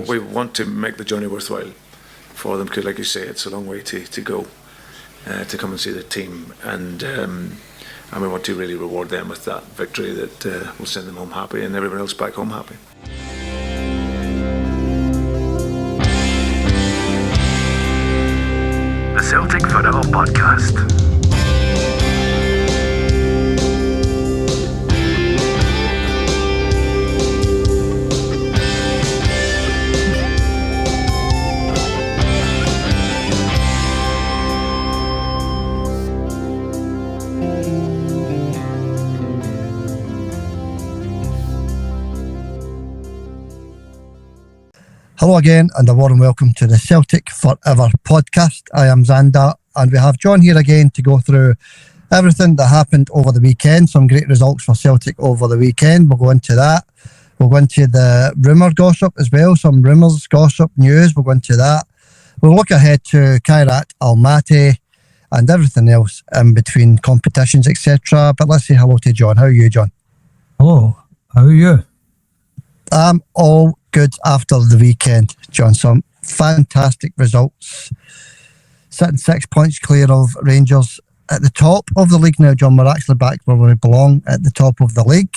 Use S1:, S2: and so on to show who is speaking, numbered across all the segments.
S1: We want to make the journey worthwhile for them because, like you say, it's a long way to go to come and see the team, and we want to really reward them with that victory that will send them home happy and everyone else back home happy.
S2: The Celtic Forever Podcast.
S3: Hello again and a warm welcome to the Celtic Forever podcast. I am Xander and we have John here again to go through everything that happened over the weekend. Some great results for Celtic over the weekend. We'll go into that. We'll go into the rumour gossip as well. Some rumours, gossip, news. We'll go into that. We'll look ahead to Kairat, Almaty and everything else in between competitions, etc. But let's say hello to John. How are you, John?
S4: Hello. How are you?
S3: I'm all good after the weekend, John. Some fantastic results. Sitting 6 points clear of Rangers at the top of the league now, John. We're actually back where we belong at the top of the league.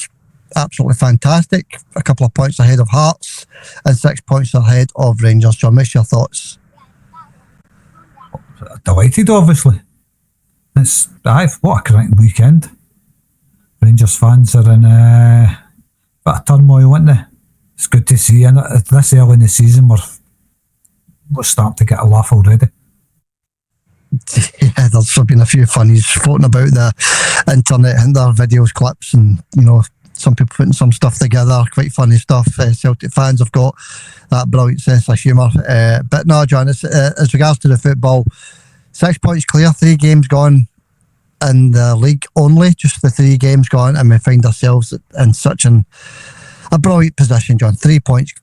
S3: Absolutely fantastic. A couple of points ahead of Hearts and 6 points ahead of Rangers. John, what's your thoughts?
S4: Delighted, obviously. What a cracking weekend. Rangers fans are in a bit of turmoil, aren't they? It's good to see, and this early in the season we're starting to get a laugh already.
S3: Yeah, there's been a few funnies floating about the internet and their videos, clips, and some people putting some stuff together, quite funny stuff. Celtic fans have got that brilliant sense of humour. But no, John, as regards to the football, 6 points clear, 3 games gone in the league only, just the 3 games gone, and we find ourselves in such a brilliant position, John. 6 points,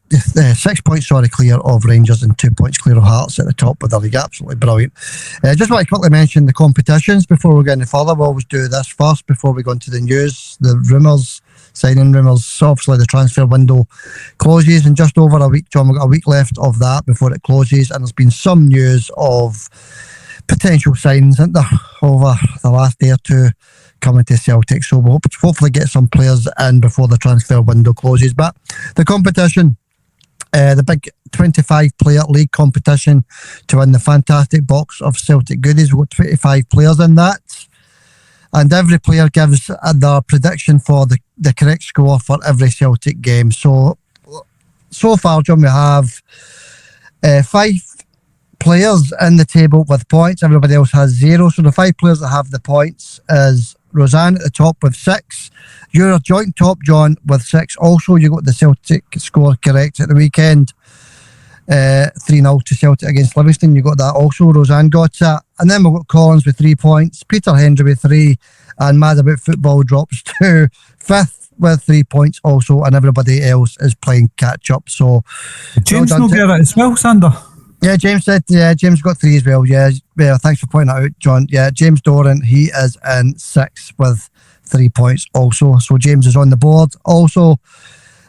S3: clear of Rangers and 2 points clear of Hearts at the top of the league. Absolutely brilliant. Just want to quickly mention the competitions before we go any further. We always do this first before we go into the news. The rumours, signing rumours. Obviously, the transfer window closes in just over a week, John. We've got a week left of that before it closes, and there's been some news of potential signings, isn't there, over the last day or two coming to Celtic, so we'll hopefully get some players in before the transfer window closes. But the competition, the big 25 player league competition to win the fantastic box of Celtic goodies. We've got 25 players in that, and every player gives their prediction for the correct score for every Celtic game. So far, John, we have 5 players in the table with points. Everybody else has 0. So the 5 players that have the points is Roseanne at the top with 6. You're a joint top, John, with 6. Also, you got the Celtic score correct at the weekend. 3-0 to Celtic against Livingston. You got that also. Roseanne got that. And then we've got Collins with 3 points. Peter Hendry with 3. And Mad About Football drops to 5th with 3 points also. And everybody else is playing catch up. So
S4: James no get it as well, Sander.
S3: Yeah, James said, James got 3 as well. Yeah, thanks for pointing that out, John. Yeah, James Doran, he is in 6th with 3 points also. So James is on the board. Also,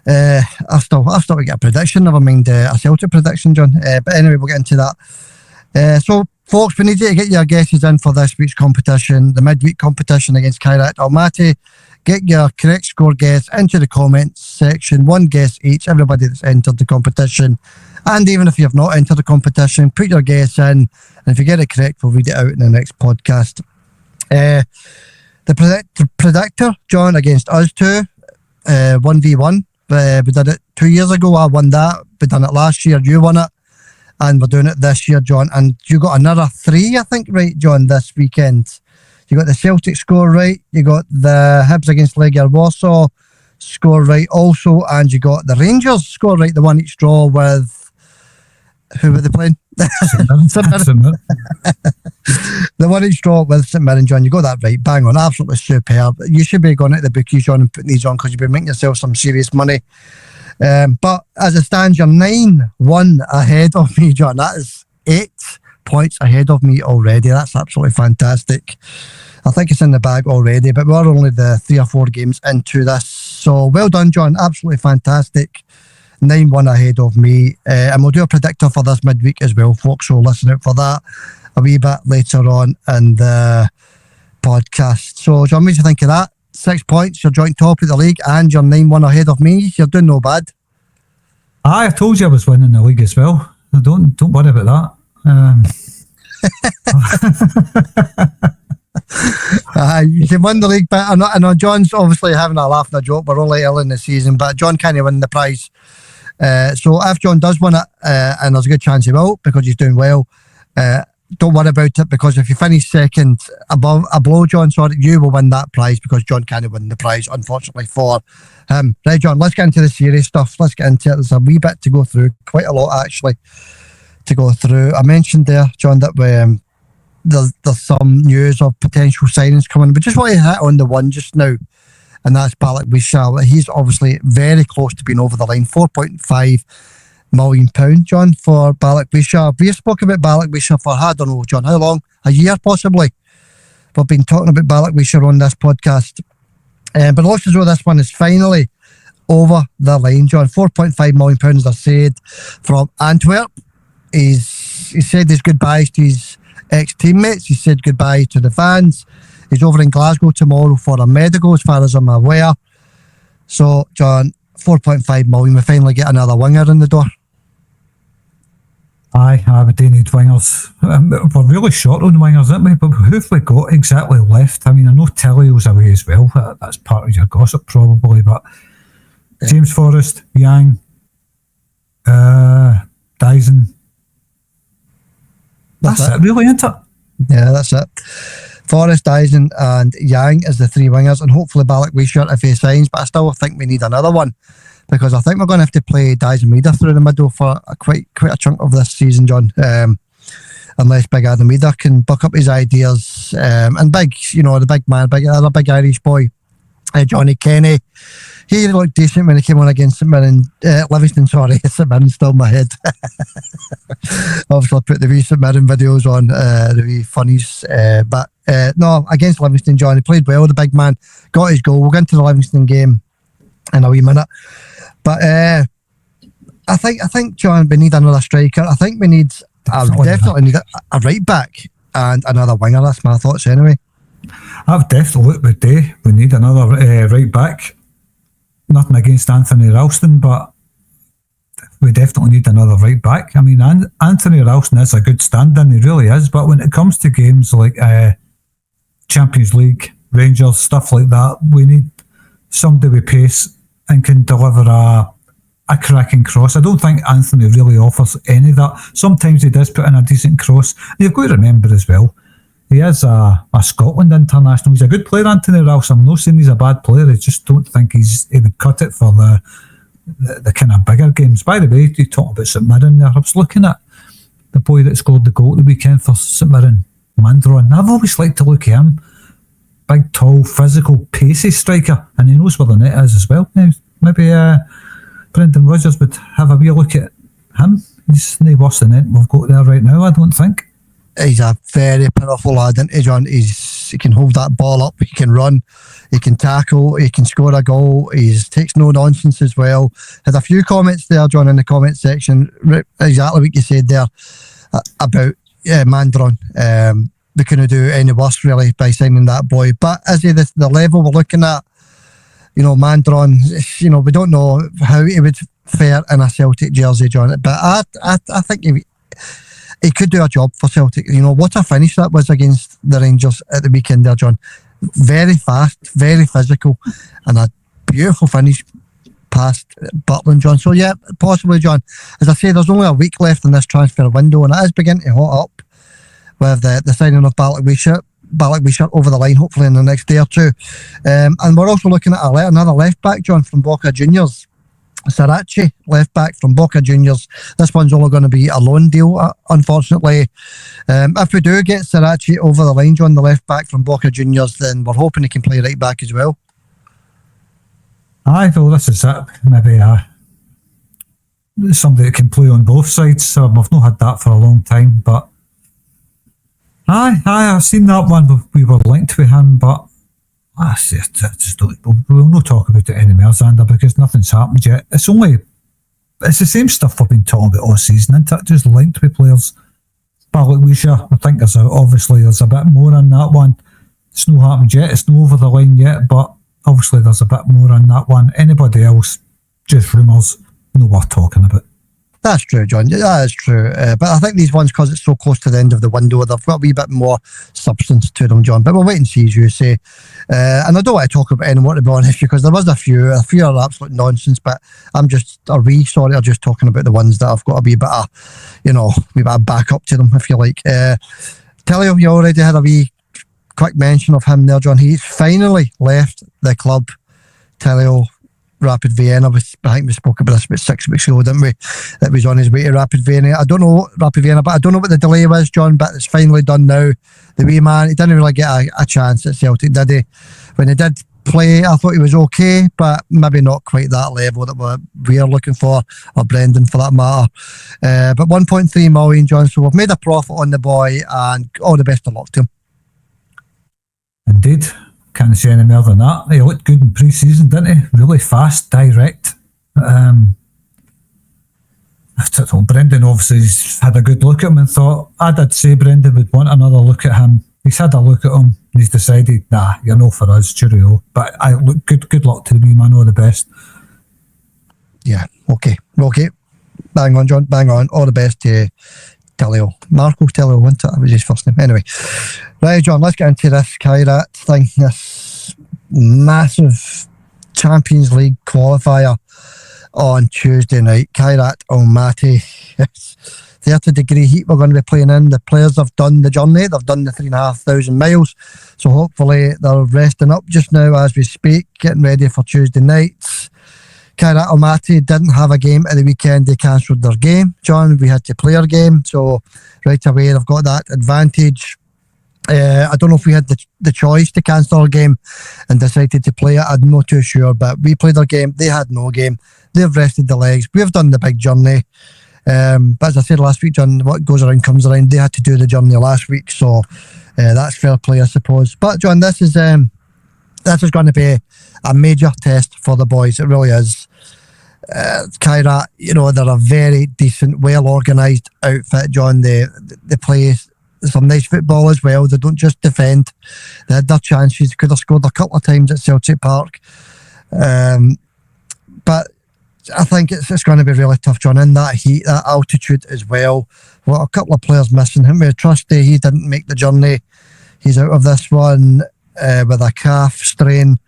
S3: I still get a prediction, never mind a Celtic prediction, John. But anyway, we'll get into that. So, folks, we need you to get your guesses in for this week's competition, the midweek competition against Kairat Almaty. Get your correct score guess into the comments section. 1 guess each, everybody that's entered the competition. And even if you have not entered the competition, put your guess in. And if you get it correct, we'll read it out in the next podcast. The predictor, John, against us two, 1v1. We did it 2 years ago. I won that. We done it last year. You won it. And we're doing it this year, John. And you got another 3, I think, right, John, this weekend. You got the Celtic score right. You got the Hibs against Legia Warsaw score right also. And you got the Rangers score right, the one each draw with... Who were they playing? St Mirren. The one each draw with St Mirren, John. You got that right. Bang on. Absolutely superb. You should be going at the bookies, John, and putting these on because you've been making yourself some serious money. But as it stands, you're 9-1 ahead of me, John. That is 8 points ahead of me already. That's absolutely fantastic. I think it's in the bag already, but we're only the 3 or 4 games into this. So well done, John. Absolutely fantastic. 9-1 ahead of me. And we'll do a predictor for this midweek as well, folks, so listen out for that a wee bit later on in the podcast. So, John, what do you think of that? 6 points, you're joint top of the league, and you're 9-1 ahead of me. You're doing no bad.
S4: I told you I was winning the league as well. Don't worry about that.
S3: You can win the league, but I know John's obviously having a laugh and a joke. We're only early in the season, but John can't win the prize. So if John does win it, and there's a good chance he will because he's doing well, don't worry about it, because if you finish second below John, you will win that prize because John can't win the prize, unfortunately for him. Right, John, let's get into the serious stuff. Let's get into it. There's a wee bit to go through, quite a lot actually to go through. I mentioned there, John, that there's some news of potential signings coming, but just want to hit on the one just now, and that's Balak Wisha. He's obviously very close to being over the line. £4.5 million, John, for Balak Wisha. We spoke about Balak Wisha for, I don't know, John, how long? A year, possibly. We've been talking about Balak Wisha on this podcast. But it looks as though this one is finally over the line, John. £4.5 million, as I said, from Antwerp. He said his goodbyes to his ex-teammates. He said goodbye to the fans. He's over in Glasgow tomorrow for a medical, as far as I'm aware. So, John, £4.5 million, we finally get another winger in the door.
S4: Aye, we do need wingers. We're really short on wingers, aren't we? But who have we got exactly left? I mean, I know Tellio's away as well. That's part of your gossip, probably. But James Forrest, Yang, Dyson. That's it, really, isn't it?
S3: Yeah, that's it. Forrest, Dyson and Yang is the three wingers, and hopefully Balak Wisha if he signs, but I still think we need another one, because I think we're going to have to play Dyson Meader through the middle for quite a chunk of this season, John, unless Big Adam Meader can buck up his ideas, and big, the big man, the big Irish boy, Johnny Kenny. He looked decent when he came on against St Mirren, Livingston, sorry, St Mirren's still in my head. Obviously I put the wee St Mirren videos on, the wee funnies, but no, against Livingston, John, he played well, the big man, got his goal. We'll get into the Livingston game in a wee minute. But I think, John, we need another striker. I think we definitely need a right back and another winger. That's my thoughts anyway.
S4: I've definitely looked with day. We need another right back. Nothing against Anthony Ralston, but we definitely need another right back. I mean, Anthony Ralston is a good stand-in, he really is, but when it comes to games like Champions League, Rangers, stuff like that, we need somebody with pace and can deliver a cracking cross. I don't think Anthony really offers any of that. Sometimes he does put in a decent cross. And you've got to remember as well, he is a Scotland international. He's a good player, Anthony Ralston. I'm not saying he's a bad player. I just don't think he would cut it for the kind of bigger games. By the way, you talk about St Mirren there. I was looking at the boy that scored the goal at the weekend for St Mirren, Mandron. I've always liked to look at him. Big, tall, physical, pacey striker, and he knows where the net is as well. Now, maybe Brendan Rodgers would have a wee look at him. He's no worse than it we've got there right now, I don't think.
S3: He's a very powerful lad, isn't he, John? He can hold that ball up, he can run, he can tackle, he can score a goal, he takes no nonsense as well. Had a few comments there, John, in the comment section, exactly what you said there about Mandron. We couldn't do any worse really by signing that boy. But is he the level we're looking at? Mandron, we don't know how he would fare in a Celtic jersey, John. But I think he could do a job for Celtic. What a finish that was against the Rangers at the weekend there, John. Very fast, very physical, and a beautiful finish past Butland, John. So yeah, possibly, John. As I say, there's only a week left in this transfer window, and it is beginning to hot up with the signing of Balak Wisha over the line, hopefully in the next day or two. And we're also looking at another left back, John, from Boca Juniors. Sarachi, left back from Boca Juniors. This one's only going to be a loan deal, unfortunately. If we do get Sarachi over the line, John, the left back from Boca Juniors, then we're hoping he can play right back as well.
S4: Well, this is it. Maybe somebody that can play on both sides. So we've not had that for a long time, but I've seen that one. We were linked with him, but I just don't. We'll not talk about it anymore, Xander, because nothing's happened yet. It's only it's the same stuff we've been talking about all season, isn't it? Just linked with players. Balikwisha, I think there's a bit more on that one. It's not happened yet, it's not over the line yet, but obviously there's a bit more on that one. Anybody else, just rumours, know what we're talking about.
S3: That's true, John. That is true. But I think these ones, because it's so close to the end of the window, they've got a wee bit more substance to them, John. But we'll wait and see, as you say. And I don't want to talk about anyone, to be honest, because there was a few are absolute nonsense, but are just talking about the ones that have got a wee bit of, wee bit of backup to them, if you like. Telio, you already had a wee quick mention of him there, John. He's finally left the club. Telio, Rapid Vienna. I think we spoke about this about 6 weeks ago, didn't we? That was on his way to Rapid Vienna. I don't know Rapid Vienna, but I don't know what the delay was, John, but it's finally done now. The wee man, he didn't really get a chance at Celtic, did he? When he did play, I thought he was okay, but maybe not quite that level that we're looking for, or Brendan for that matter. But 1.3 million, John, so we've made a profit on the boy, and all the best of luck to him.
S4: Indeed. Can't say any more than that. He looked good in pre-season, didn't he? Really fast, direct. I don't know, Brendan obviously had a good look at him and thought, I did say Brendan would want another look at him. He's had a look at him and he's decided, nah, you're no for us, cheerio. But I look good luck to the wee man, all the best.
S3: Yeah, okay. Bang on, John, bang on. All the best to Telio. Marco Telio, wasn't it? That was his first name. Anyway. Right, John, let's get into this Kairat thing. This massive Champions League qualifier on Tuesday night. Kairat Almaty. It's 30-degree heat we're going to be playing in. The players have done the journey. They've done the 3,500 miles. So hopefully they're resting up just now as we speak, getting ready for Tuesday nights. Kairat Almaty didn't have a game at the weekend. They cancelled their game, John. We had to play our game. So right away they've got that advantage. I don't know if we had the choice to cancel our game and decided to play it. I'm not too sure, but we played our game. They had no game. They've rested the legs. We've done the big journey. But as I said last week, John, what goes around comes around. They had to do the journey last week, so that's fair play, I suppose. But John, this is going to be a major test for the boys. It really is. Kairat, they're a very decent, well organised outfit, John. They play some nice football as well. They don't just defend. They had their chances. They could have scored a couple of times at Celtic Park. But I think it's going to be really tough, John, in that heat, that altitude as well. Well, a couple of players missing. Him with Trusty, he didn't make the journey. He's out of this one with a calf strain.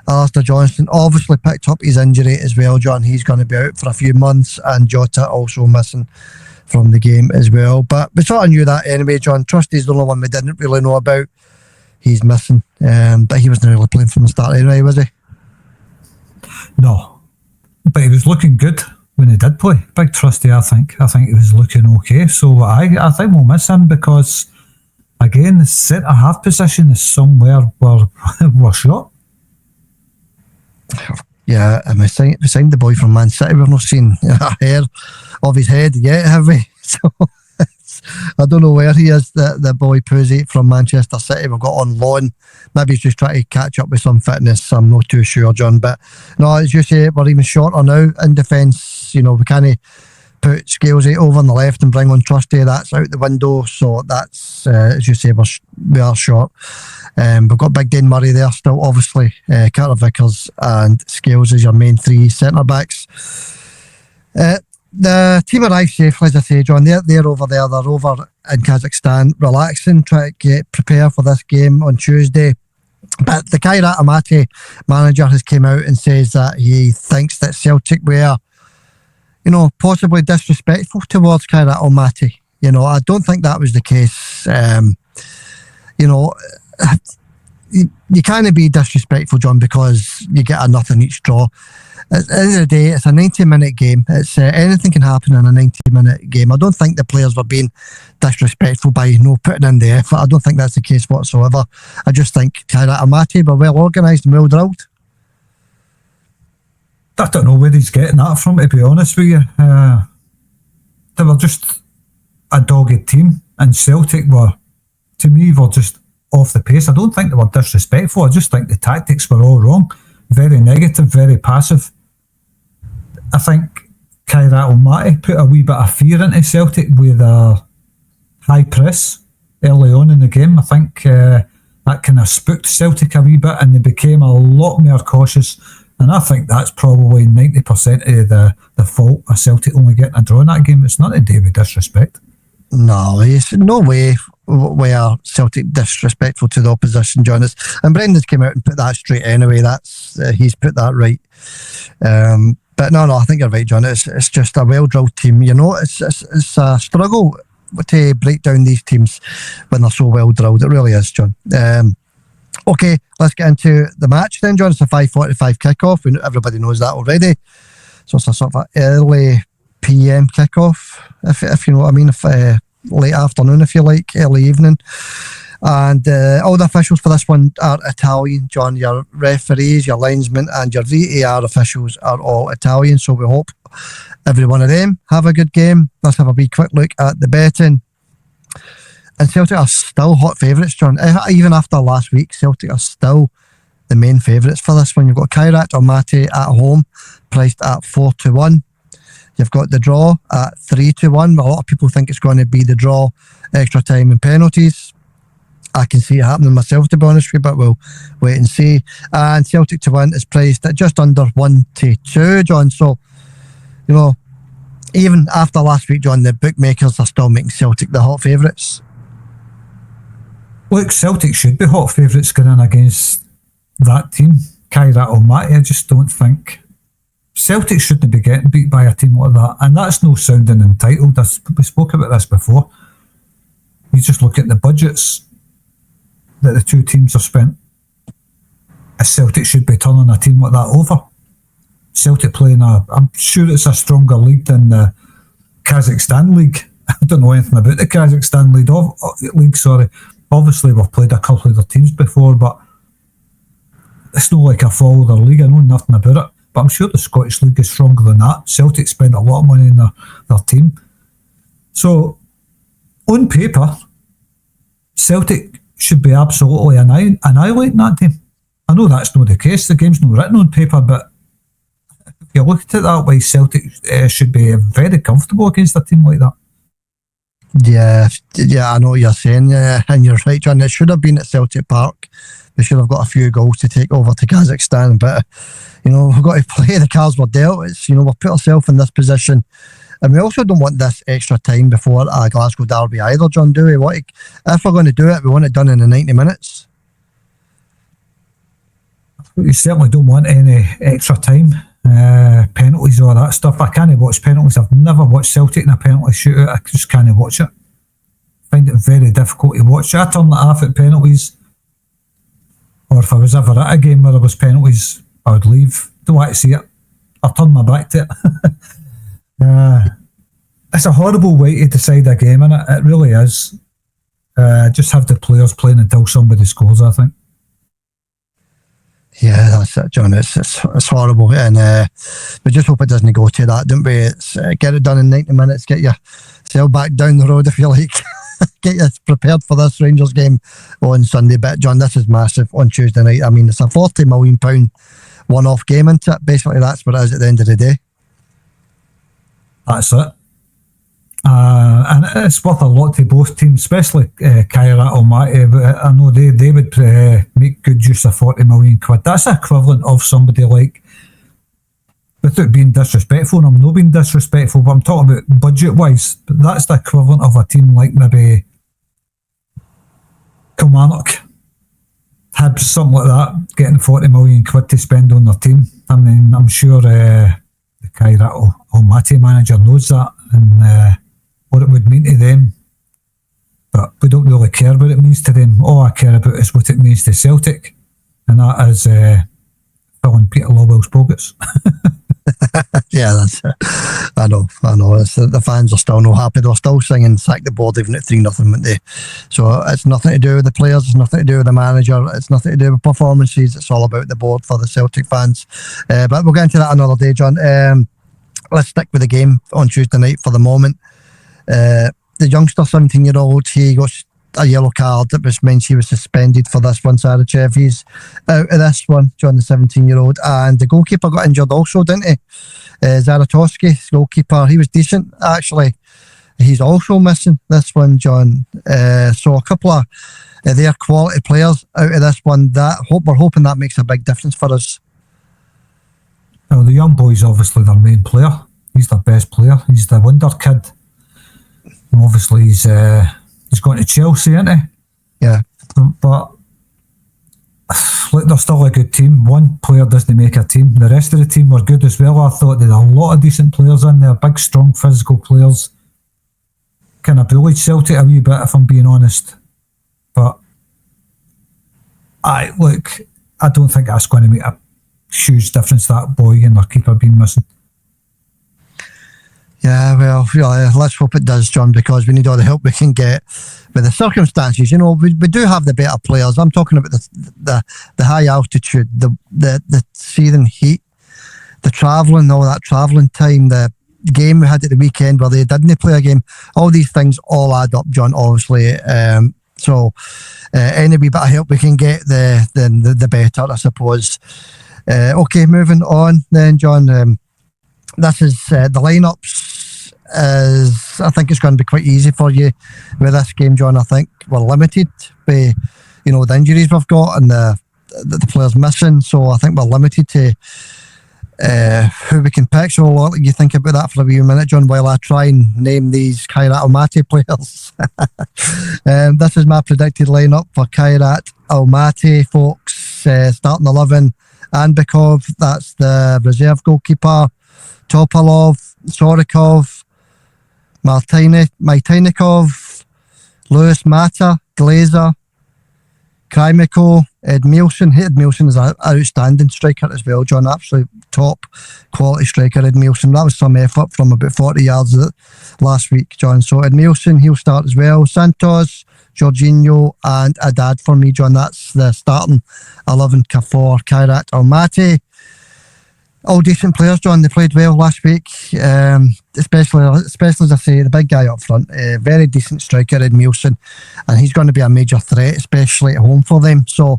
S3: Alistair Johnston obviously picked up his injury as well, John. He's going to be out for a few months, and Jota also missing from the game as well. But we sort of knew that anyway, John. Trusty's the only one we didn't really know about. He's missing. But he wasn't really playing from the start anyway, was he?
S4: No. But he was looking good when he did play. Big Trusty, I think. I think he was looking okay. So I think we'll miss him because, again, the centre-half position is somewhere where we're short.
S3: Yeah, and we signed the boy from Man City. We've not seen a hair of his head yet, have we? So I don't know where he is, the boy Puzzi from Manchester City. We've got on loan. Maybe he's just trying to catch up with some fitness. I'm not too sure, John. But no, as you say, we're even shorter now in defence. We can't put Scalesy over on the left and bring on Trusty. That's out the window. So that's, as you say, we are short. We've got Big Dane Murray there still, obviously. Carter Vickers and Scales as your main three centre-backs. The team arrived safely, as I say, John. They're over there. They're over in Kazakhstan, relaxing, trying to prepare for this game on Tuesday. But the Kairat Almaty manager has came out and says that he thinks that Celtic were, possibly disrespectful towards Kairat Almaty. I don't think that was the case. You can't be disrespectful, John, because you get a nothing each draw. At the end of the day, it's a 90-minute game. It's anything can happen in a 90-minute game. I don't think the players were being disrespectful by putting in the effort. I don't think that's the case whatsoever. I just think Kairat Almaty were well organised and well drilled.
S4: I don't know where he's getting that from, to be honest with you. They were just a dogged team, and Celtic were, to me, were just off the pace. I don't think they were disrespectful. I just think the tactics were all wrong. Very negative, very passive. I think Kairat almaty put a wee bit of fear into Celtic with a high press early on in the game. I think that kind of spooked Celtic a wee bit and they became a lot more cautious. And I think that's probably 90% of the fault of Celtic only getting a draw in that game. It's not to do with disrespect.
S3: No, it's no way we are Celtic disrespectful to the opposition, John. And Brendan's came out and put that straight anyway. That's he's put that right. But no, I think you're right, John. It's just a well-drilled team. You know, it's a struggle to break down these teams when they're so well-drilled. It really is, John. Okay, let's get into the match then, John. It's a 5:45 kickoff. Everybody knows that already. So it's a sort of early PM kickoff, if you know what I mean. If late afternoon, if you like, early evening. And all the officials for this one are Italian, John. Your referees, your linesmen, and your VAR officials are all Italian. So we hope every one of them have a good game. Let's have a wee quick look at the betting. And Celtic are still hot favourites, John. Even after last week, Celtic are still the main favourites for this one. You've got Kairat almaty at home, priced at 4-1. You've got the draw at 3-1. A lot of people think it's going to be the draw, extra time and penalties. I can see it happening myself, to be honest with you, but we'll wait and see. And Celtic to win is priced at just under 1-2, John. So, you know, even after last week, John, the bookmakers are still making Celtic the hot favourites.
S4: Look, Celtic should be hot favourites going in against that team, Kairat almaty. I just don't think Celtic shouldn't be getting beat by a team like that, and that's no sounding entitled. We spoke about this before. You just look at the budgets that the two teams have spent. A Celtic should be turning a team like that over. Celtic playing I'm sure it's a stronger league than the Kazakhstan league. I don't know anything about the Kazakhstan league. Sorry. Obviously, we've played a couple of their teams before, but it's not like I follow their league. I know nothing about it. But I'm sure the Scottish League is stronger than that. Celtic spend a lot of money in their team. So, on paper, Celtic should be absolutely annihilating that team. I know that's not the case. The game's not written on paper, but if you look at it that way, Celtic should be very comfortable against a team like that.
S3: Yeah, I know what you're saying, and you're right, John. It should have been at Celtic Park. They should have got a few goals to take over to Kazakhstan, but you know, we've got to play the cards we're dealt. It's, you know, we've put ourselves in this position, and we also don't want this extra time before a Glasgow derby either, John. Do we? If we're going to do it, we want it done in the 90 minutes.
S4: You certainly don't want any extra time, penalties, all that stuff. I can't watch penalties. I've never watched Celtic in a penalty shootout. I just can't watch it. Find it very difficult to watch. I turn it off at penalties, or if I was ever at a game where there was penalties, I would leave. Don't want to see it. I'll turn my back to it. It's a horrible way to decide a game, and it really is. Just have the players playing until somebody scores, I think.
S3: Yeah, that's it, John. It's horrible, and we just hope it doesn't go to that, don't we? It's get it done in 90 minutes, get yourself back down the road, if you like. Get you prepared for this Rangers game on Sunday. But John, this is massive on Tuesday night. I mean, it's a £40 million one-off game, isn't it? Basically, that's what it is at the end of the day.
S4: That's it. And it's worth a lot to both teams, especially Kairat almaty. I know they would make good use of £40 million. That's equivalent of somebody like, without being disrespectful, and I'm not being disrespectful, but I'm talking about budget-wise, but that's the equivalent of a team like maybe Kilmarnock, Hibs, something like that, getting £40 million to spend on their team. I mean, I'm sure the Kairat almaty manager knows that, and what it would mean to them, but we don't really care what it means to them. All I care about is what it means to Celtic, and that is filling Peter Lawwell's pockets.
S3: Yeah, that's it. I know. The fans are still not happy. They're still singing "Sack the Board" even at 3-0, won't they? So it's nothing to do with the players. It's nothing to do with the manager. It's nothing to do with performances. It's all about the board for the Celtic fans. But we'll get into that another day, John. Let's stick with the game on Tuesday night for the moment. The youngster, 17-year-old, he got a yellow card. It means he was suspended for this one. Sarachev, he's out of this one, John, the 17-year-old. And the goalkeeper got injured also, didn't he? Zaratowski, goalkeeper, he was decent, actually. He's also missing this one, John. So a couple of their quality players out of this one. We're hoping that makes a big difference for us.
S4: Well, the young boy's obviously their main player. He's their best player. He's the wonder kid. And obviously, he's going to Chelsea, isn't he?
S3: Yeah.
S4: But look, they're still a good team. One player doesn't make a team. The rest of the team were good as well. I thought they had a lot of decent players in there. Big, strong, physical players. Kind of bullied Celtic a wee bit, if I'm being honest. But I don't think that's going to make a huge difference, that boy and their keeper being missing.
S3: Yeah, well, let's hope it does, John, because we need all the help we can get with the circumstances. You know, we do have the better players. I'm talking about the high altitude, the searing heat, the travelling, all that travelling time, the game we had at the weekend where they didn't play a game. All these things all add up, John, obviously. So any wee bit of help we can get, the better, I suppose. Okay, moving on then, John. This is the lineups. I think it's going to be quite easy for you with this game, John. I think we're limited by the injuries we've got and the players missing. So I think we're limited to who we can pick. So I'll let you think about that for a wee minute, John, while I try and name these Kairat Almaty players. This is my predicted lineup for Kairat Almaty, folks. Starting 11, Anbekov, that's the reserve goalkeeper. Topalov, Sorokov, Martinikov, Lewis Mata, Glazer, Krymiko, Edmilson. Edmilson is an outstanding striker as well, John. Absolute top quality striker, Edmilson. That was some effort from about 40 yards last week, John. So Edmilson, he'll start as well. Santos, Jorginho and Haddad for me, John. That's the starting 11 for Kairat Almaty. All decent players, John. They played well last week, especially as I say, the big guy up front. Very decent striker, Edmilson, and he's going to be a major threat, especially at home for them. So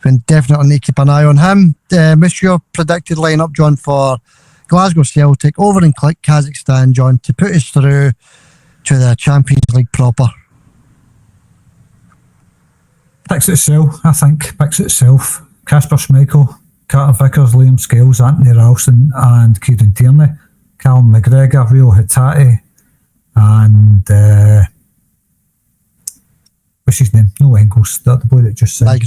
S3: we definitely need to keep an eye on him. What's your predicted lineup, John, for Glasgow Celtic over in Kazakhstan, John, to put us through to the Champions League proper?
S4: Picks itself, I think. Picks itself. Kasper Schmeichel, Carter Vickers, Liam Scales, Anthony Ralston and Kieran Tierney, Callum McGregor, Rio Hitati and what's his name? No Engels, the boy that just said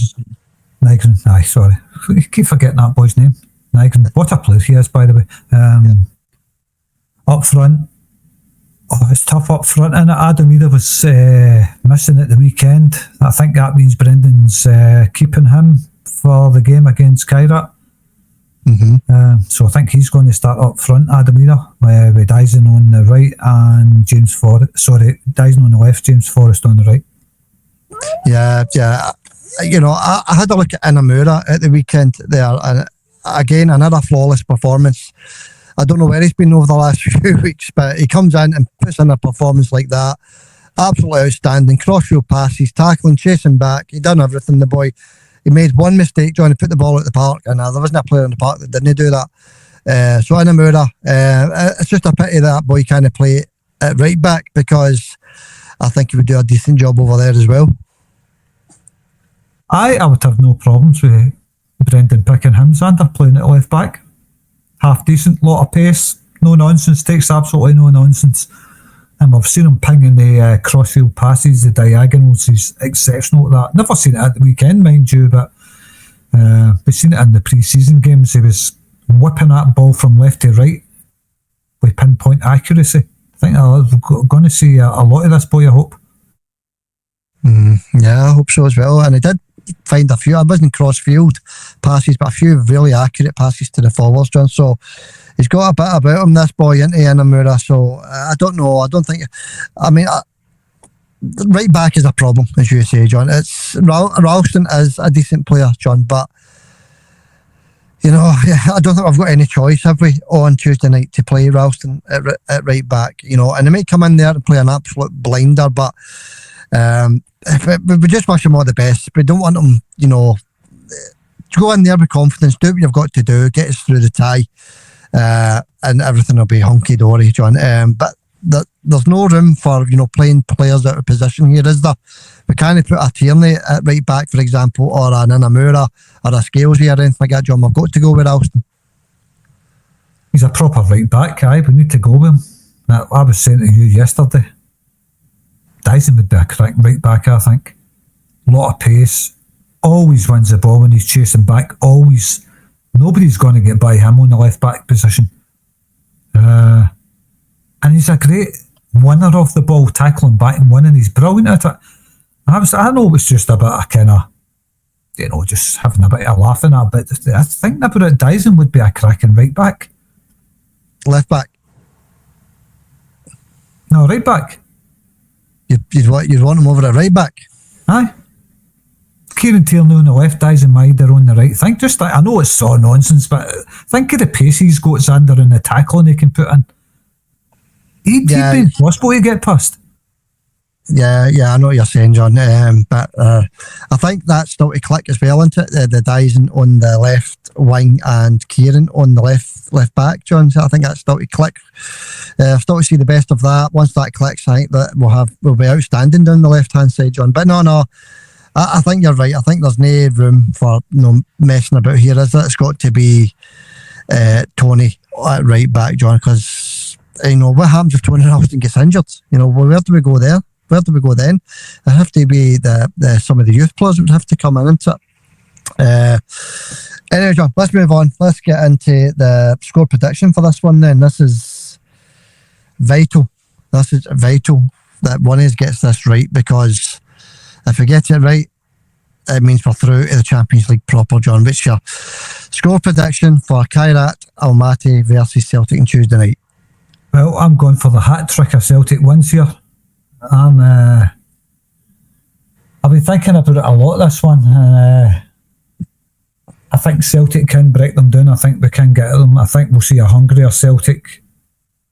S4: Nygren. Aye, sorry. I keep forgetting that boy's name. Nygren. What a player he is, by the way. Up front, it's tough up front, and Adam Ida was missing at the weekend. I think that means Brendan's keeping him for the game against Kairat. So I think he's going to start up front, Adam Ida, with Dyson on the right and James Forrest. Sorry, Dyson on the left, James Forrest on the right.
S3: Yeah. I had a look at Inamura at the weekend there, and again, another flawless performance. I don't know where he's been over the last few weeks, but he comes in and puts in a performance like that. Absolutely outstanding. Crossfield passes, tackling, chasing back. He done everything, the boy. He made one mistake, trying to put the ball at the park, and there wasn't a player in the park that didn't do that. So Inamura, it's just a pity that boy can't play at right back, because I think he would do a decent job over there as well.
S4: I would have no problems with Brendan picking him, Xander, playing at left back. Half decent, lot of pace, no nonsense, takes absolutely no nonsense. And we've seen him pinging the crossfield passes, the diagonals. He's exceptional at that. Never seen it at the weekend, mind you, but we've seen it in the pre-season games. He was whipping that ball from left to right with pinpoint accuracy. I think we're going to see a lot of this boy, I hope.
S3: Yeah, I hope so as well. And he did find a few, I wasn't cross-field passes, but a few really accurate passes to the forwards, John. So he's got a bit about him, this boy, into Inamura. So I don't know. I don't think. I mean, right back is a problem, as you say, John. It's Ralston is a decent player, John, but I don't think we've got any choice, have we, on Tuesday night to play Ralston at right back? And he might come in there and play an absolute blinder, but We just wish him all the best. We don't want him, to go in there with confidence, do what you've got to do, get us through the tie, and everything will be hunky-dory, John. But there's no room for, playing players out of position here, is there? We can't put a Tierney at right back, for example, or an Inamura, or a Scales here, or anything like that, John. We've got to go with Alston.
S4: He's a proper right back, we need to go with him. Now, I was saying to you yesterday, Dyson would be a correct right back, I think. Lot of pace, always wins the ball when he's chasing back, always. Nobody's going to get by him on the left back position. And he's a great winner of the ball, tackling back and winning. He's brilliant at it. I know it's just a bit of kind of, just having a bit of laughing at it, but I think about Dyson would be a cracking right back.
S3: Left back?
S4: No, right back.
S3: You'd want him over at right back?
S4: Aye. Kieran Tierney on the left, Dyson Mider on the right. I know it's so nonsense, but think of the pace he's got, Xander, and the tackling he can put in. He'd be impossible to get past. Yeah,
S3: I know what you're saying, John. But I think that's still to click as well, isn't it? The Dyson on the left wing and Kieran on the left back, John. So I think that's still to click. Still to see the best of that. Once that clicks, I think that we'll be outstanding down the left hand side, John. But no. I think you're right. I think there's no room for messing about here, is it? It's got to be Tony at right back, John, because what happens if Tony Ralston gets injured? Where do we go there? Where do we go then? It have to be some of the youth players would have to come in, isn't it? Anyway, John, let's move on. Let's get into the score prediction for this one then. This is vital. That one of us gets this right, because if we get it right, it means we're through to the Champions League proper, John. What's your score prediction for Kairat Almaty versus Celtic on Tuesday night?
S4: Well, I'm going for the hat-trick of Celtic wins here. I've been thinking about it a lot, this one. I think Celtic can break them down. I think we can get them. I think we'll see a hungrier Celtic.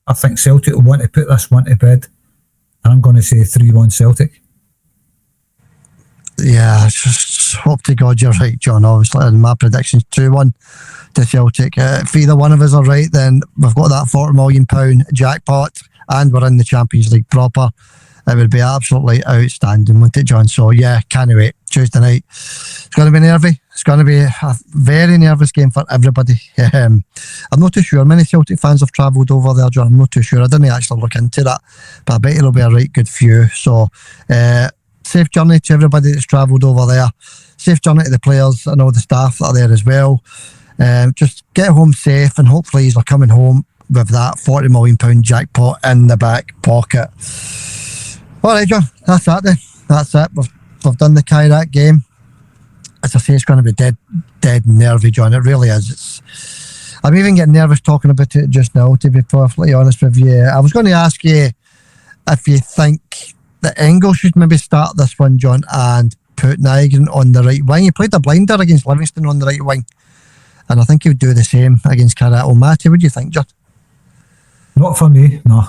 S4: I think Celtic will want to put this one to bed. And I'm going to say 3-1 Celtic. Yeah,
S3: just hope to God you're right, John. Obviously, and my prediction's 2-1 to Celtic. If either one of us are right, then we've got that £40 million jackpot and we're in the Champions League proper. It would be absolutely outstanding, wouldn't it, John? So, yeah, can't wait. Tuesday night. It's going to be nervy. It's going to be a very nervous game for everybody. I'm not too sure. Many Celtic fans have travelled over there, John. I'm not too sure. I didn't actually look into that, but I bet it'll be a right good few. So, safe journey to everybody that's travelled over there. Safe journey to the players and all the staff that are there as well. Just get home safe, and hopefully you're coming home with that £40 million jackpot in the back pocket. All right, John, that's that then. That's it. We've done the Kairat game. As I say, it's going to be dead nervy, John. It really is. I'm even getting nervous talking about it just now, to be perfectly honest with you. I was going to ask you if you think that Engel should maybe start this one, John, and put Nygren on the right wing. He played a blinder against Livingston on the right wing, and I think he would do the same against Kairat Almaty. What do you think, John?
S4: Not for me, no.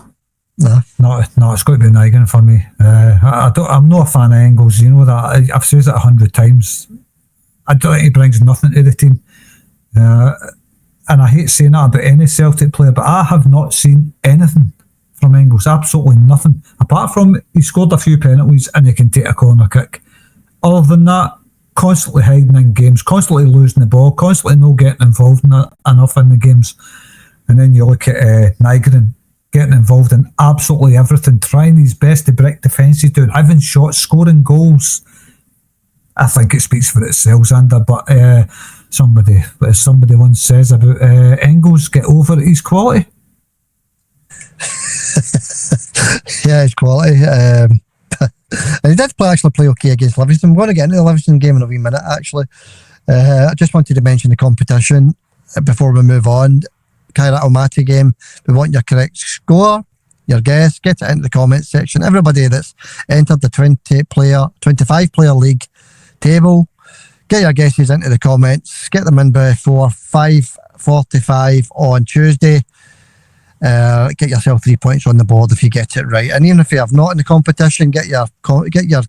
S4: No, it's got to be Nygren for me. I'm not a fan of Engels, you know that. I've said it 100 times. I don't think he brings nothing to the team. And I hate saying that about any Celtic player, but I have not seen anything from Engels, absolutely nothing. Apart from he scored a few penalties and he can take a corner kick. Other than that, constantly hiding in games, constantly losing the ball, constantly not getting involved enough in the games. And then you look at Nygren, getting involved in absolutely everything, trying his best to break defences down, having shots, scoring goals. I think it speaks for itself, Xander, but somebody once says about Engels, get over his quality.
S3: Yeah, his quality. And he did actually play okay against Livingston. We're going to get into the Livingston game in a wee minute, actually. I just wanted to mention the competition before we move on. Kairat Almaty game, we want your correct score, your guess, get it into the comments section. Everybody that's entered the 25 player league table, get your guesses into the comments, get them in before 5:45 on Tuesday, Get yourself 3 points on the board if you get it right. And even if you have not in the competition, get your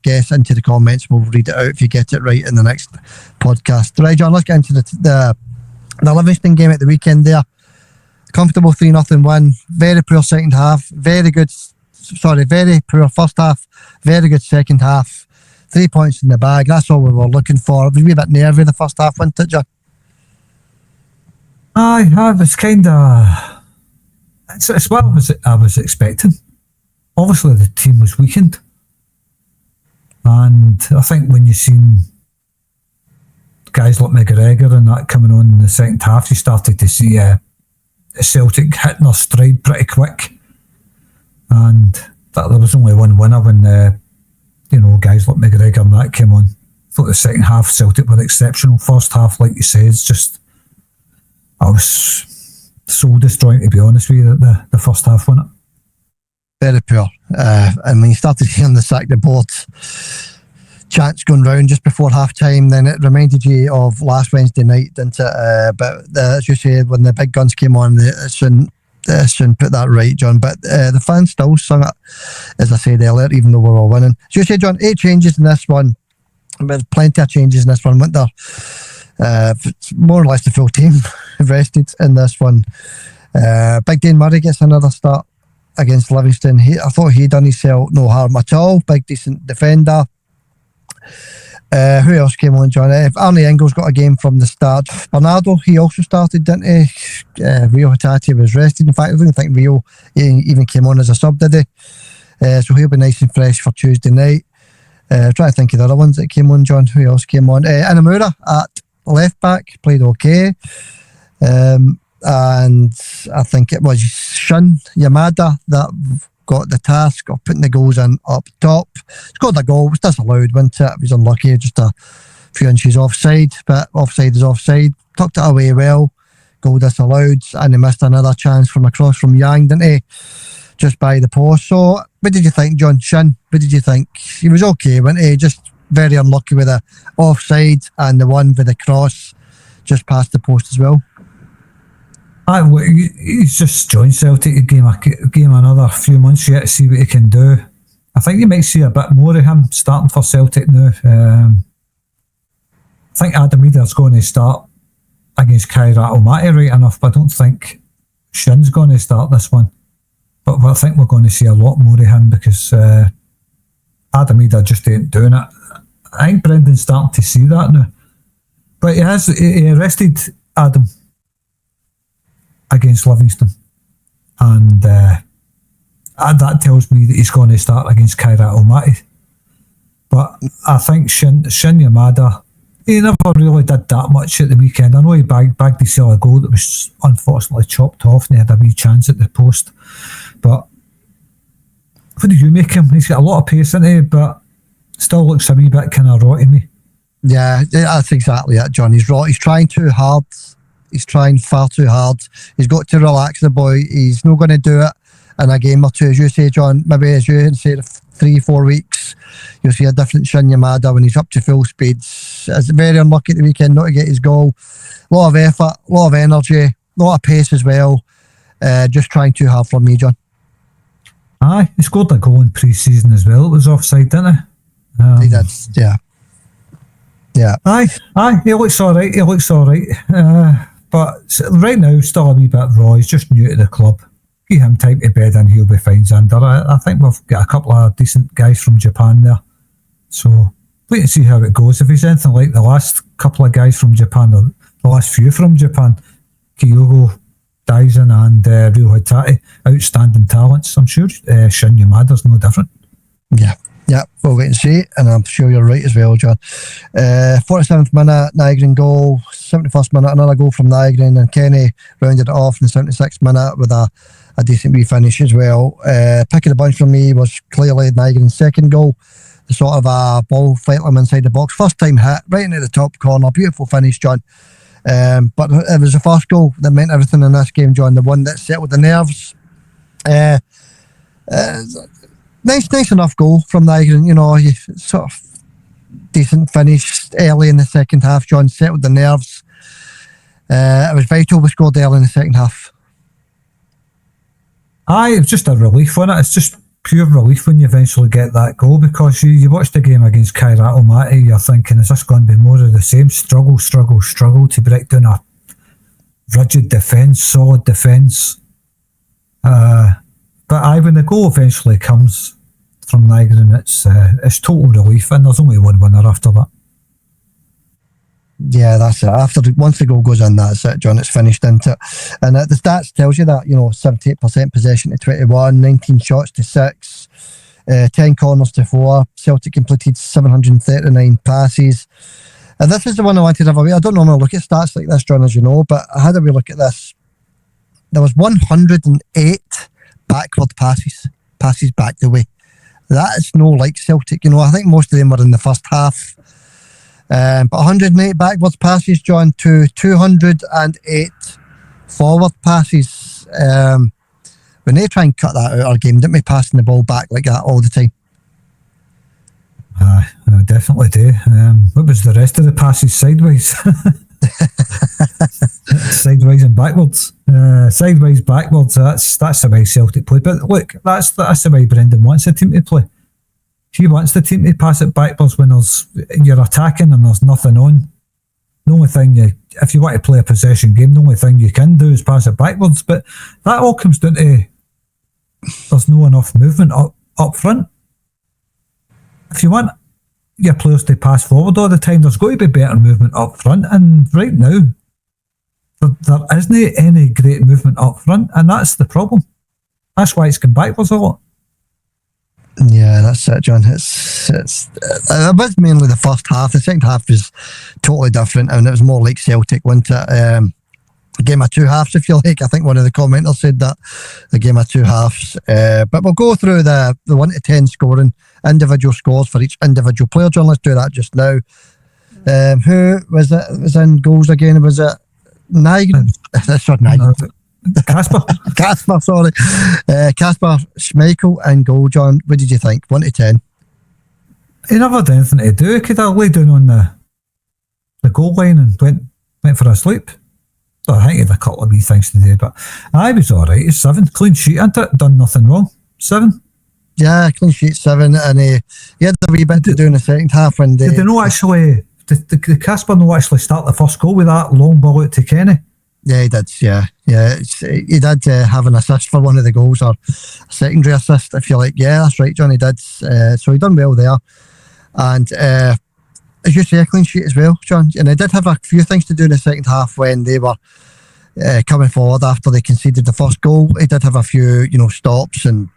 S3: guess into the comments. We'll read it out if you get it right in the next podcast. Right, John, let's get into the Livingston game at the weekend there. Comfortable 3-0 win. Very poor second half. Very poor first half. Very good second half. 3 points in the bag. That's all we were looking for. It was a wee bit nervy the first half, wasn't it, John?
S4: Aye, I was kind of... It's what I was expecting. Obviously, the team was weakened. And I think when you've seen guys like McGregor and that coming on in the second half, you started to see Celtic hitting their stride pretty quick. And that there was only one winner when guys like McGregor and that came on. I thought the second half Celtic were exceptional. First half, like you say, it's just... I was soul destroying, to be honest with you, that the first half, wasn't it?
S3: Very poor. And when you started hearing the sack the board chants going round just before half time, then it reminded you of last Wednesday night, didn't it? But as you said, when the big guns came on, it shouldn't put that right, John. But the fans still sung it, as I said earlier, even though we were winning. As you said, John, 8 changes in this one. But plenty of changes in this one, weren't there? More or less the full team rested in this one. Big Dane Murray gets another start against Livingston. I thought he done himself no harm at all. Big decent defender. Who else came on, John? Arnie Ingles got a game from the start. Bernardo, he also started, didn't he? Rio Hatate was rested. In fact, I don't think Rio even came on as a sub, did he? So he'll be nice and fresh for Tuesday night. Trying to think of the other ones that came on, John. Who else came on? Inamura at left back played okay. And I think it was Shun Yamada that got the task of putting the goals in up top. Scored a goal, was disallowed, wasn't it? It was unlucky, just a few inches offside, but offside is offside. Tucked it away well, goal disallowed, and he missed another chance from across from Yang, didn't he? Just by the post. So, what did you think, John? Shin, what did you think? He was okay, wasn't he? Just very unlucky with the offside and the one with the cross just past the post as well.
S4: He's just joined Celtic. He gave him another few months yet to see what he can do. I think you might see a bit more of him starting for Celtic now. I think Adam Ida's going to start against Kairat Almaty right enough, but I don't think Shin's going to start this one. But I think we're going to see a lot more of him because Adam Ida just ain't doing it. I think Brendan's starting to see that now. But he arrested Adam against Livingston. And that tells me that he's going to start against Kairat Almaty. But I think Shin Yamada, he never really did that much at the weekend. I know he bagged himself a goal that was unfortunately chopped off and he had a wee chance at the post. But what do you make him? He's got a lot of pace in it, but still looks a wee bit kind of raw to me.
S3: Yeah, that's exactly it, John. He's raw. He's trying too hard. He's trying far too hard. He's got to relax the boy. He's not going to do it in a game or two. As you say, John, maybe as you say, 3-4 weeks, you'll see a different Shin Yamada when he's up to full speed. It's very unlucky at the weekend not to get his goal. A lot of effort, a lot of energy, a lot of pace as well. Just trying too hard for me, John.
S4: Aye, he scored a goal in pre-season as well. It was offside, didn't he?
S3: He did, yeah. Yeah.
S4: Aye, he looks all right. But right now, still a wee bit raw. He's just new to the club. Give him time to bed and he'll be fine, Xander. I think we've got a couple of decent guys from Japan there. So, wait and see how it goes. If he's anything like the last couple of guys from Japan, or the last few from Japan, Kyogo, Daisen and Rio Hatate, outstanding talents. I'm sure Shin Yamada's no different.
S3: Yeah, we'll wait and see, and I'm sure you're right as well, John. 47th minute, Nygren goal. 71st minute, another goal from Nygren, and Kenny rounded it off in the 76th minute with a decent wee finish as well. Pick of the bunch for me was clearly Nygren's second goal. The sort of a ball flight him inside the box. First time hit, right into the top corner. Beautiful finish, John. But it was the first goal that meant everything in this game, John. The one that settled the nerves. Nice enough goal from Nygren. You know, he sort of decent finish early in the second half, John. Settled the nerves. It was vital we scored early in the second half.
S4: Aye, it's just a relief on it. It's just pure relief when you eventually get that goal, because you watch the game against Kairat Almaty, you're thinking, is this going to be more of the same? Struggle to break down a rigid defence, solid defence. But aye, when the goal eventually comes from Nygren, it's total relief, and there's only one winner after that.
S3: Yeah, that's it. Once the goal goes in, that's it, John. It's finished, isn't it? And the stats tells you that, 78% possession to 21, 19 shots to 6, 10 corners to 4. Celtic completed 739 passes. And this is the one I wanted to have a wee. I don't normally look at stats like this, John, as you know, but I had a wee look at this. There was 108 backward passes back the way. That is no like Celtic. I think most of them were in the first half. But 108 backwards passes, John, to 208 forward passes. When they try and cut that out of our game, didn't we, passing the ball back like that all the time?
S4: I definitely do. What was the rest of the passes? Sideways. Sideways and backwards. Sideways, backwards. That's the way Celtic play. But look, that's the way Brendan wants the team to play. He wants the team to pass it backwards when you're attacking and there's nothing on. The only thing if you want to play a possession game, the only thing you can do is pass it backwards. But that all comes down to there's no enough movement up front. If you want your players to pass forward all the time, there's got to be better movement up front. And right now, there isn't any great movement up front, and that's the problem. That's why it's going backwards a lot.
S3: Yeah, that's it, John. It was mainly the first half. The second half was totally different, and it was more like Celtic, wasn't it? A game of two halves, if you like. I think one of the commenters said that, the game of two halves. But we'll go through the 1 to 10 scoring, individual scores for each individual player. John, let's do that just now. Who was it? Was in goals again? Was it Nygren? Sorry, Nygren. Kasper, sorry. Kasper Schmeichel in goal, John. What did you think? 1 to 10?
S4: He never had anything to do. He could have laid down on the goal line and went for a sleep. I think he had a couple of wee things to do, but I was alright. He's 7. Clean sheet, ain't it? Done nothing wrong. 7. Yeah,
S3: clean sheet 7, and he had a wee bit to do in the second half. Did
S4: they not actually? Did Kasper not actually start the first goal with that long ball out to Kenny?
S3: Yeah, he did. Yeah. He did have an assist for one of the goals, or a secondary assist, if you like. Yeah, that's right, John. He did. So he done well there, and as you say, a clean sheet as well, John. And he did have a few things to do in the second half when they were coming forward after they conceded the first goal. He did have a few, stops and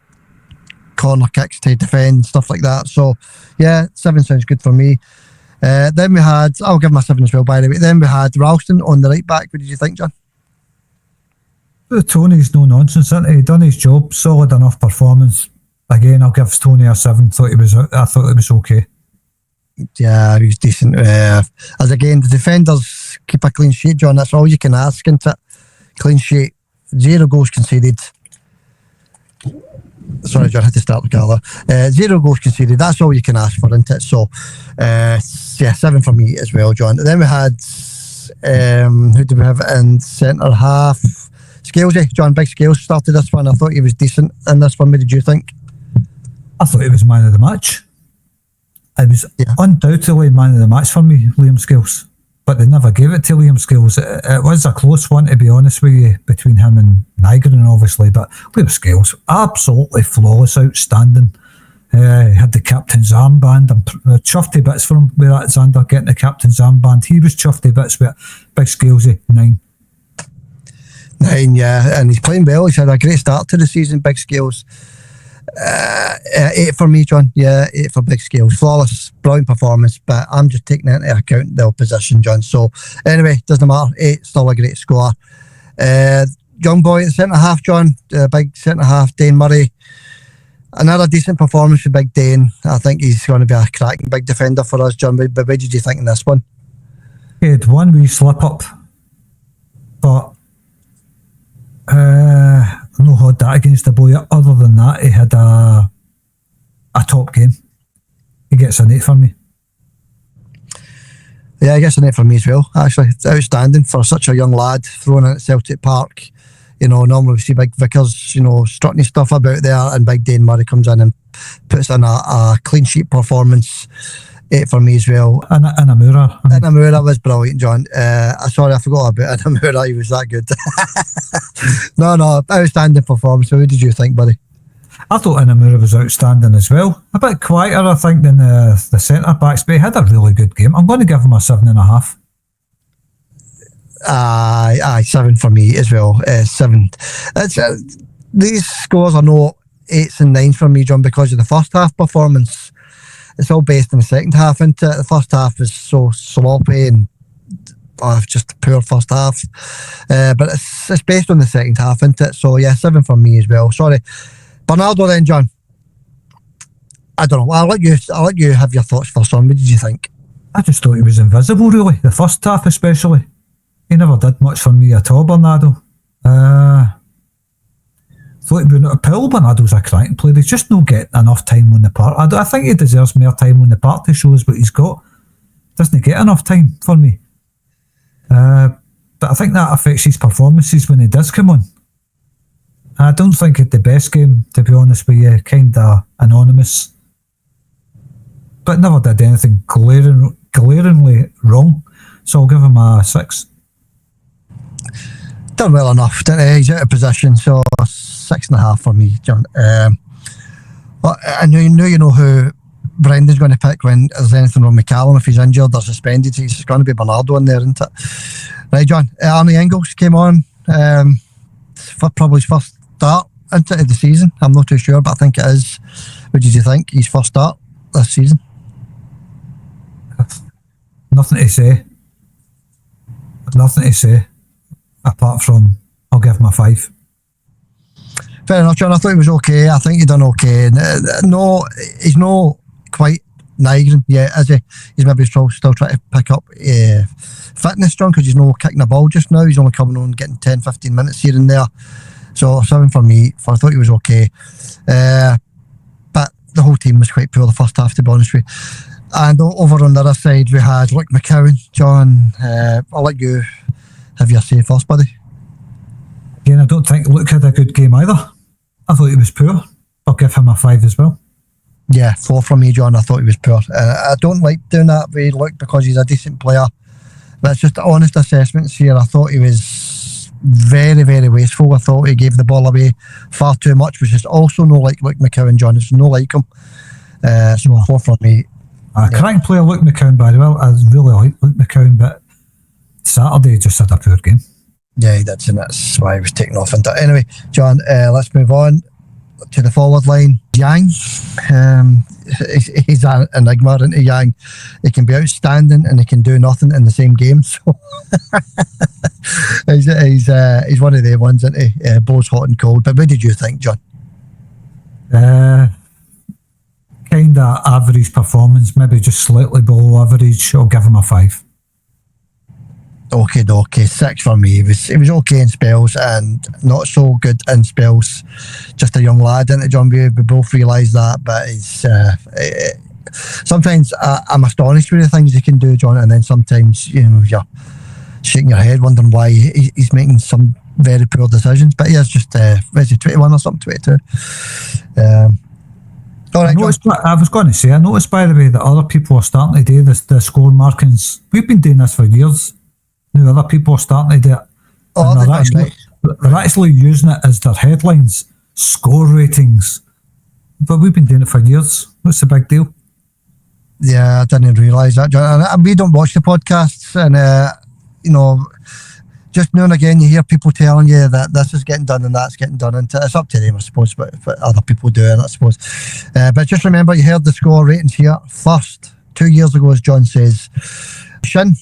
S3: corner kicks to defend, stuff like that. So yeah, 7 sounds good for me. Then we had, I'll give him a 7 as well, by the way. Then we had Ralston on the right back. What did you think, John?
S4: Tony's no nonsense, isn't he? He done his job, solid enough performance. Again, I'll give Tony a 7. I thought it was okay.
S3: Yeah, he was decent. As again, the defenders keep a clean sheet, John. That's all you can ask, isn't it? Clean sheet, 0 goals conceded. Sorry, John, I had to start the colour. 0 goals conceded. That's all you can ask for, isn't it? So, 7 for me as well, John. Then we had who did we have in centre half? Scalesy, John. Big Scales started this one. I thought he was decent in this one. What did you think?
S4: I thought he was man of the match. It was undoubtedly man of the match for me, Liam Scales. But they never gave it to Liam Scales. It was a close one, to be honest with you, between him and Nygren, obviously. But Liam Scales, absolutely flawless, outstanding. He had the captain's armband. I'm chuffed to bits for him with that, Xander, getting the captain's armband. He was chuffed to bits with it. Big Scalesy, 9.
S3: 9, yeah. And he's playing well. He's had a great start to the season, Big Scales. 8 for me, John. Yeah, 8 for Big Scales. Flawless, brilliant performance, but I'm just taking into account the opposition, John. So anyway, doesn't matter. 8, still a great score. Young boy at centre half, John. Big centre half, Dane Murray. Another decent performance for Big Dane. I think he's going to be a cracking big defender for us, John. But what did you think in this one?
S4: He had one wee slip up, but no had that against the boy. Other than that, he had a top game. He gets an 8 for me. Yeah,
S3: he gets an 8 for me as well. Actually, it's outstanding for such a young lad thrown in at Celtic Park. normally we see Big Vickers, strutting his stuff about there, and Big Dane Murray comes in and puts in a clean sheet performance. 8 for me as well.
S4: And Amura.
S3: Amura was brilliant, John. Sorry, I forgot about Amura. He was that good. No, outstanding performance. What did you think, buddy?
S4: I thought Inamura was outstanding as well. A bit quieter, I think, than the centre backs, but he had a really good game. I'm going to give him a 7.5.
S3: Aye, 7 for me as well. 7. These scores are no 8s and 9s for me, John, because of the first half performance. It's all based in the second half, isn't it? The first half was so sloppy and just a poor first half. But it's based on the second half, isn't it? So yeah, 7 for me as well. Sorry. Bernardo then, John. I don't know. I'll let you have your thoughts first on. What did you think?
S4: I just thought he was invisible, really. The first half especially. He never did much for me at all, Bernardo. Thought he'd been out of pill. Bernardo's a cracking player. He's just not getting enough time on the park. I think he deserves more time on the park to show us what he's got. Doesn't get enough time for me. But I think that affects his performances when he does come on. I don't think it's the best game, to be honest with you. Kind of anonymous. But never did anything glaringly wrong. So I'll give him a 6.
S3: Done well enough, didn't he? He's out of position, so 6.5 for me, John. I know you know who Brendan's going to pick when there's anything wrong with Callum. If he's injured or suspended, it's going to be Bernardo in there, isn't it? Right, John. Arnie Ingles came on for probably his first start into the season. I'm not too sure, but I think it is. What did you think? His first start this season?
S4: Nothing to say. Nothing to say. Apart from, I'll give him a 5.
S3: Fair enough, John. I thought he was okay. I think he done okay. No, he's not quite Nigerian yet, is he? He's maybe still trying to pick up fitness, John, because he's not kicking the ball just now. He's only coming on getting 10-15 minutes here and there. So 7 for me. I thought he was okay. But the whole team was quite poor the first half, to be honest with you. And over on the other side, we had Luke McCowan. John, I'll let you have your say first, buddy.
S4: Again, I don't think Luke had a good game either. I thought he was poor. I'll give him a 5 as well.
S3: Yeah, 4 from me, John. I thought he was poor. I don't like doing that with Luke because he's a decent player. But it's just honest assessments here. I thought he was very, very wasteful. I thought he gave the ball away far too much, which is also no like Luke McCowan, John. It's no like him. So 4 from me.
S4: Cracking player, Luke McCowan, by the way. I really like Luke McCowan, but Saturday just had a poor game.
S3: Yeah, he did, and that's why he was taken off. Anyway, John, let's move on to the forward line. Yang, he's an enigma, isn't he, Yang? He can be outstanding and he can do nothing in the same game. So he's one of the ones, isn't he? Both hot and cold. But what did you think, John?
S4: Kind of average performance, maybe just slightly below average. I'll give him a 5.
S3: Okay, 6 for me. He was okay in spells and not so good in spells. Just a young lad, isn't it, John? We both realise that, but he's sometimes I'm astonished with the things he can do, John, and then sometimes you're shaking your head wondering why he's making some very poor decisions. But he is just is he 21 or something, 22? All right,
S4: I was going to say, I noticed, by the way, that other people are starting to do the score markings. We've been doing this for years. Now other people are starting to do it. They're actually using it as their headlines, score ratings. But we've been doing it for years. What's the big deal?
S3: Yeah, I didn't realise that, John. And we don't watch the podcasts, and just now and again you hear people telling you that this is getting done and that's getting done, and it's up to them, I suppose, but other people doing it, I suppose. But just remember, you heard the score ratings here first. 2 years ago, as John says, Shin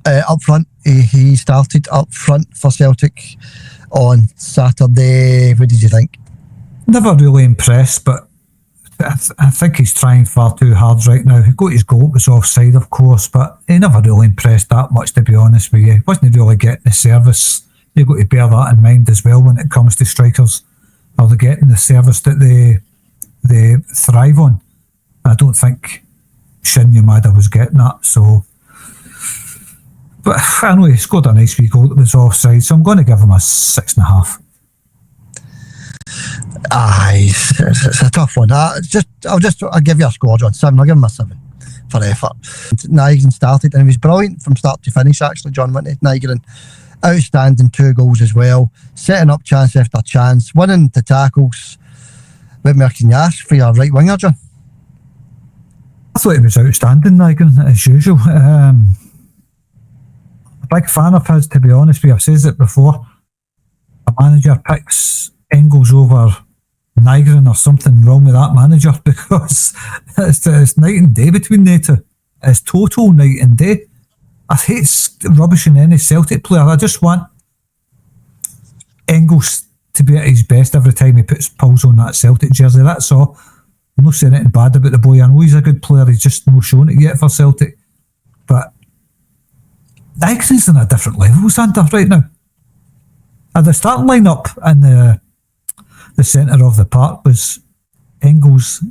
S3: up front. He started up front for Celtic on Saturday. What did you think?
S4: Never really impressed, but I think he's trying far too hard right now. He got his goal, it was offside, of course, but he never really impressed that much, to be honest with you. He wasn't really getting the service. You've got to bear that in mind as well when it comes to strikers. Are they getting the service that they thrive on? I don't think Shin Yamada was getting that, so but I know he scored a nice wee goal that was offside, so I'm going to give him a 6.5.
S3: Aye, it's a tough one. I'll give you a score, John. 7. I'll give him a 7 for effort. Nigel started, and he was brilliant from start to finish, actually, John, wasn't he? Nigel, outstanding 2 goals as well, setting up chance after chance, winning the tackles. What more can you ask for your right winger, John?
S4: I thought he was outstanding, Nigel, as usual. A big fan of his, to be honest with you. I've said it before. A manager picks Engels over Nigel, or something wrong with that manager, because it's night and day between the two. It's total night and day. I hate rubbishing any Celtic player. I just want Engels to be at his best every time he pulls on that Celtic jersey. That's all. I'm not saying anything bad about the boy. I know he's a good player. He's just not shown it yet for Celtic. But Nigel's on a different level, Sander, right now. And the starting line-up in the centre of the park was Engels,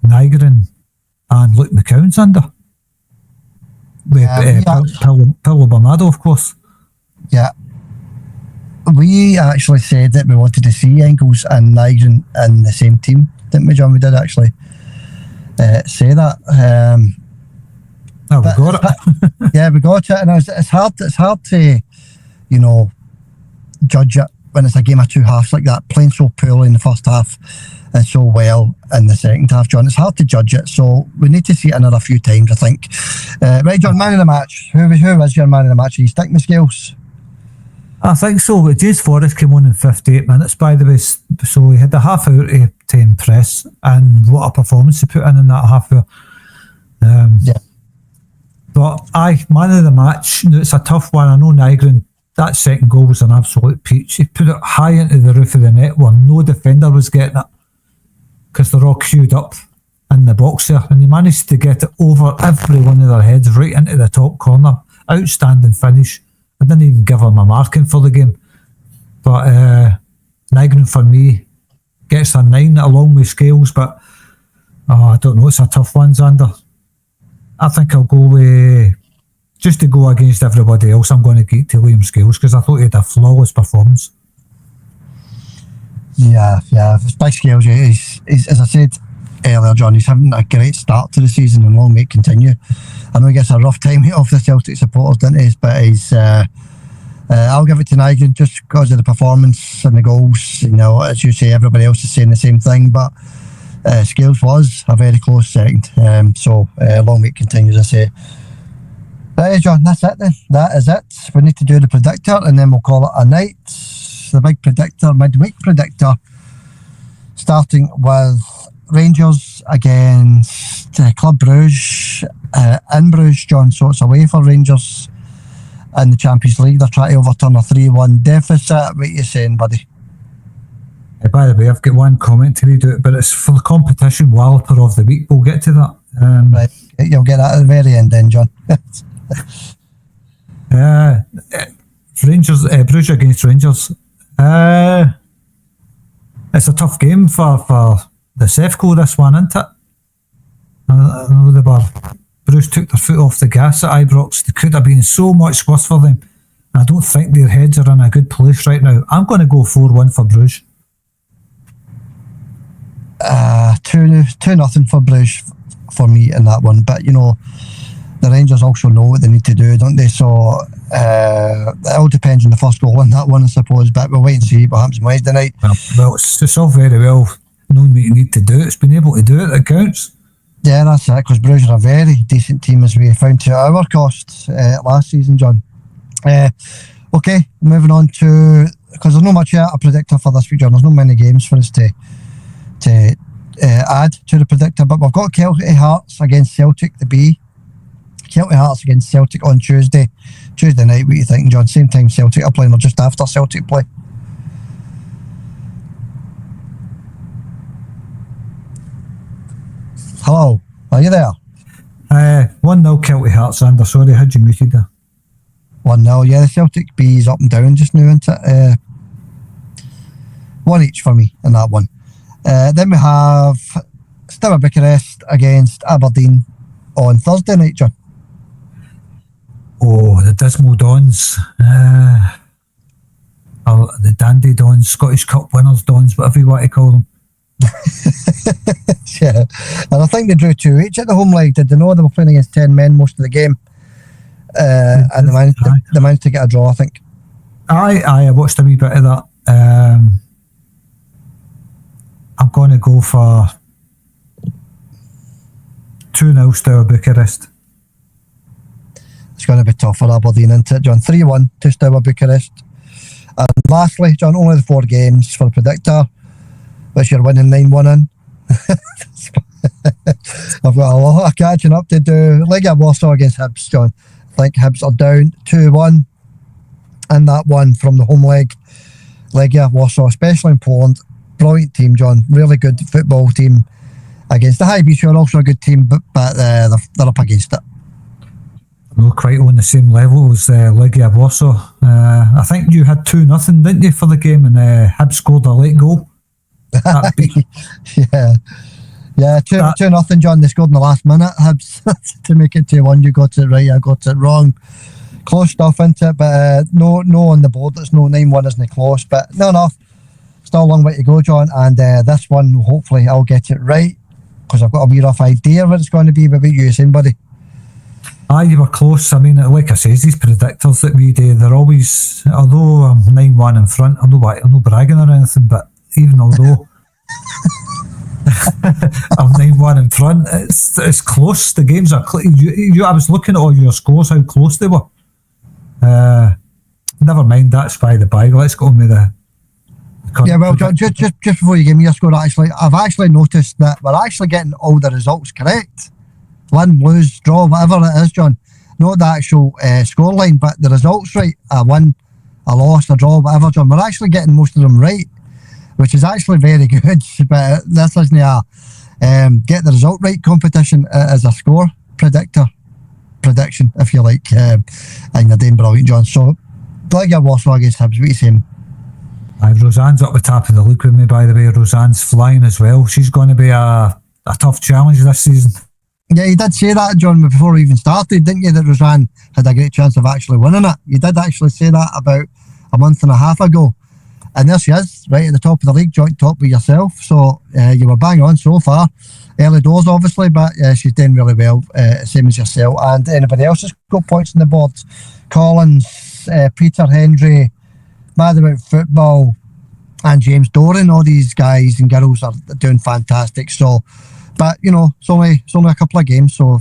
S4: Nygren and Luke McCown, Sander. With Paulo Bernardo, of course.
S3: Yeah. We actually said that we wanted to see Engels and Nygren in the same team, didn't we, John? We did actually say that.
S4: We got it.
S3: Yeah, we got it, and it's hard to, judge it when it's a game of 2 halves like that, playing so poorly in the first half and so well in the second half, John. It's hard to judge it, so we need to see it another few times, I think. Right, John, man of the match. Who is your man of the match? Are you sticking with Scales?
S4: I think so. James Forrest came on in 58 minutes, by the way, so he had a half hour to impress, and what a performance he put in that half hour.
S3: Yeah.
S4: But man of the match, it's a tough one. I know Nygren, that second goal was an absolute peach. He put it high into the roof of the net where no defender was getting it, because they're all queued up in the box there, and he managed to get it over every one of their heads right into the top corner. Outstanding finish. I didn't even give him a marking for the game. But Nygren, for me, gets a 9 along with Scales, but I don't know, it's a tough one, Xander. I think I'll go with, just to go against everybody else, I'm going to get to Liam Scales, because I thought he had a flawless performance. Yeah, Big Scales, he's, as I said earlier, John, he's having a great start to the season, and long may it continue. I know he gets a rough time off the Celtic supporters, doesn't he? But he's, I'll give it to Nigel just because of the performance and the goals. As you say, everybody else is saying the same thing, but Scales was a very close second. So long may it continue, as I say. Right, John, that's it then. That is it. We need to do the predictor, and then we'll call it a night. The big predictor, midweek predictor, starting with Rangers against Club Brugge in Bruges, John. So it's away for Rangers in the Champions League. They're trying to overturn a 3-1 deficit. What are you saying, buddy? By the way, I've got one comment to read out, but it's for the competition Walloper of the week. We'll get to that.
S3: Right, you'll get that at the very end then, John.
S4: Rangers, Bruges against Rangers. It's a tough game for the Sefco, this one, isn't it? I know Bruce took their foot off the gas at Ibrox. There could have been so much worse for them. I don't think their heads are in a good place right now. I'm going to go 4-1 for Bruges.
S3: 2-0 for Bruges for me in that one. But, the Rangers also know what they need to do, don't they? So it all depends on the first goal in that one, I suppose. But we'll wait and see what happens Wednesday night.
S4: Well, it's all very well known what you need to do. It's been able to do it that counts.
S3: Yeah, that's it, because Bruges are a very decent team, as we found to our cost last season, John. Okay, moving on to, because there's not much yet a predictor for this week, John. There's not many games for us to add to the predictor, but we've got Celtic Hearts against Celtic, the B. Celtic Hearts against Celtic on Tuesday night. What are you thinking, John? Same time Celtic are playing, or just after Celtic play? Hello, are you there?
S4: 1-0 Celtic Hearts, Sander. Sorry, had you muted there?
S3: 1-0, yeah. The Celtic B is up and down just now, isn't it? 1 each for me in that one. Then we have Steaua Bucharest against Aberdeen on Thursday night, John.
S4: Oh, the dismal Dons. The Dandy Dons, Scottish Cup winners Dons, whatever you want to call them.
S3: Yeah, and I think they drew 2 each at the home leg. Did they know they were playing against 10 men most of the game? And they managed to get a draw, I think.
S4: I watched a wee bit of that. I'm going to go for 2-0 Steaua Bucharest.
S3: It's going to be tough for Aberdeen, isn't it, John? 3-1 to Steaua Bucharest. And lastly, John, only the 4 games for Predictor, which you're winning 9-1 in. I've got a lot of catching up to do. Legia Warsaw against Hibs, John. I think Hibs are down 2-1 in that one from the home leg. Legia Warsaw, especially in Poland. Brilliant team, John. Really good football team against the High Beach, who are also a good team, but they're up against it.
S4: Not quite on the same level as Legia Warsaw. I think you had 2-0, didn't you, for the game, and Hibs scored a late goal.
S3: Yeah, 2-0, John. They scored in the last minute, Hibs, to make it 2-1. You got it right, I got it wrong. Close stuff into it, but no on the board. It's no 9-1 isn't close, but no. Still a long way to go, John, and this one, hopefully I'll get it right, because I've got a wee rough idea what it's going to be. What about you saying, buddy?
S4: You were close. I mean, like I says, these predictors that we do, they're always, although I'm 9-1 in front, I'm not bragging or anything, but even although I'm 9-1 in front, it's close. The games are I was looking at all your scores, how close they were. Never mind, that's by the by. Let's go with the
S3: yeah, well, John, just before you give me your score, I've actually noticed that we're actually getting all the results correct. Win, lose, draw, whatever it is, John. Not the actual scoreline, but the results right. A win, a loss, a draw, whatever, John. We're actually getting most of them right, which is actually very good. But this isn't a get the result right competition as a score prediction, if you like. And you're doing brilliant, John. So, Legia Warsaw against Hibs, what are you saying?
S4: Roseanne's up the top of the league with me, by the way. Roseanne's flying as well. She's going to be a tough challenge this season.
S3: Yeah, you did say that, John, before we even started, didn't you, that Roseanne had a great chance of actually winning it? You did actually say that about a month and a half ago. And there she is, right at the top of the league, joint top with yourself. So you were bang on so far. Early doors, obviously, but she's doing really well, same as yourself. And anybody else has got points on the board. Collins, Peter Hendry, Mad About Football, and James Doran. All these guys and girls are doing fantastic. So, but you know, it's only a couple of games. So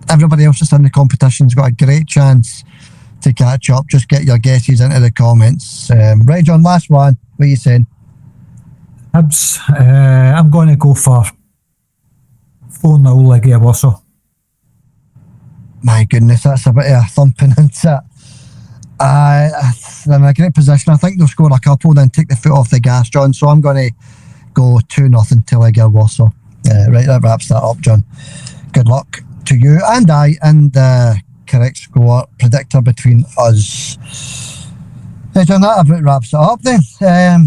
S3: everybody else that's in the competition's got a great chance to catch up. Just get your guesses into the comments. Right, John, last one. What are you saying?
S4: Hibs. I'm going to go for 4-0 Legia Warsaw.
S3: My goodness, that's a bit of a thumping, isn't it? They're in a great position. I think they'll score a couple, then take the foot off the gas, John. So I'm going to go 2-0 to Legia Warsaw. Right, that wraps that up, John. Good luck to you and I, and the correct score predictor between us. John, that about wraps it up then.